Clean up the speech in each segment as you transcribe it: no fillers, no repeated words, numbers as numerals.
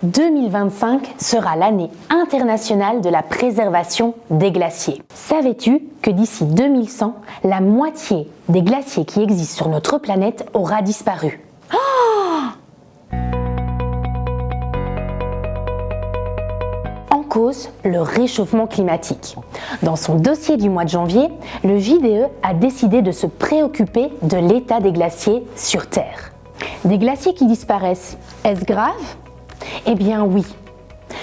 2025 sera l'année internationale de la préservation des glaciers. Savais-tu que d'ici 2100, la moitié des glaciers qui existent sur notre planète aura disparu? En cause, le réchauffement climatique. Dans son dossier du mois de janvier, le JDE a décidé de se préoccuper de l'état des glaciers sur Terre. Des glaciers qui disparaissent, est-ce grave? Eh bien oui.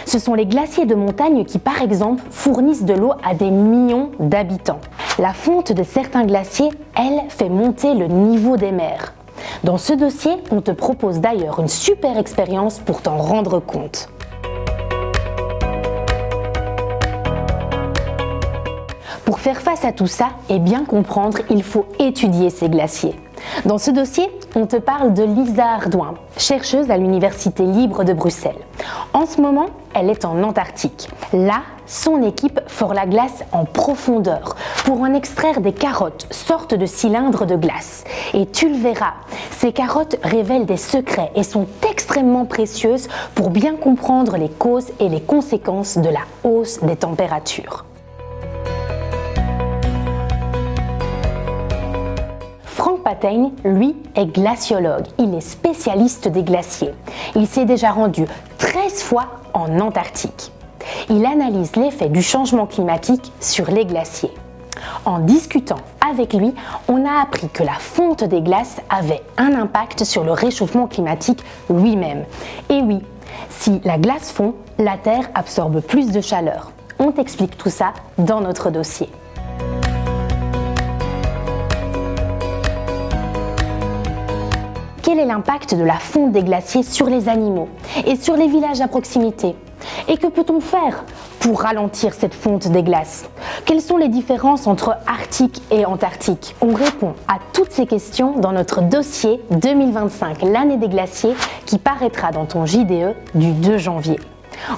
Ce sont les glaciers de montagne qui, par exemple, fournissent de l'eau à des millions d'habitants. La fonte de certains glaciers, elle, fait monter le niveau des mers. Dans ce dossier, on te propose d'ailleurs une super expérience pour t'en rendre compte. Pour faire face à tout ça et bien comprendre, il faut étudier ces glaciers. Dans ce dossier, on te parle de Lisa Ardouin, chercheuse à l'Université libre de Bruxelles. En ce moment, elle est en Antarctique. Là, son équipe fore la glace en profondeur pour en extraire des carottes, sortes de cylindres de glace. Et tu le verras, ces carottes révèlent des secrets et sont extrêmement précieuses pour bien comprendre les causes et les conséquences de la hausse des températures. Frank Patein, lui, est glaciologue. Il est spécialiste des glaciers. Il s'est déjà rendu 13 fois en Antarctique. Il analyse l'effet du changement climatique sur les glaciers. En discutant avec lui, on a appris que la fonte des glaces avait un impact sur le réchauffement climatique lui-même. Et oui, si la glace fond, la Terre absorbe plus de chaleur. On t'explique tout ça dans notre dossier. Quel est l'impact de la fonte des glaciers sur les animaux et sur les villages à proximité? Et que peut-on faire pour ralentir cette fonte des glaces? Quelles sont les différences entre Arctique et Antarctique? On répond à toutes ces questions dans notre dossier 2025, l'année des glaciers, qui paraîtra dans ton JDE du 2 janvier.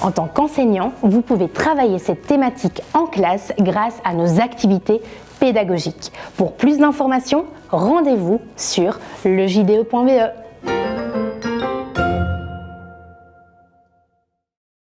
En tant qu'enseignant, vous pouvez travailler cette thématique en classe grâce à nos activités pédagogiques. Pour plus d'informations, rendez-vous sur lejde.be.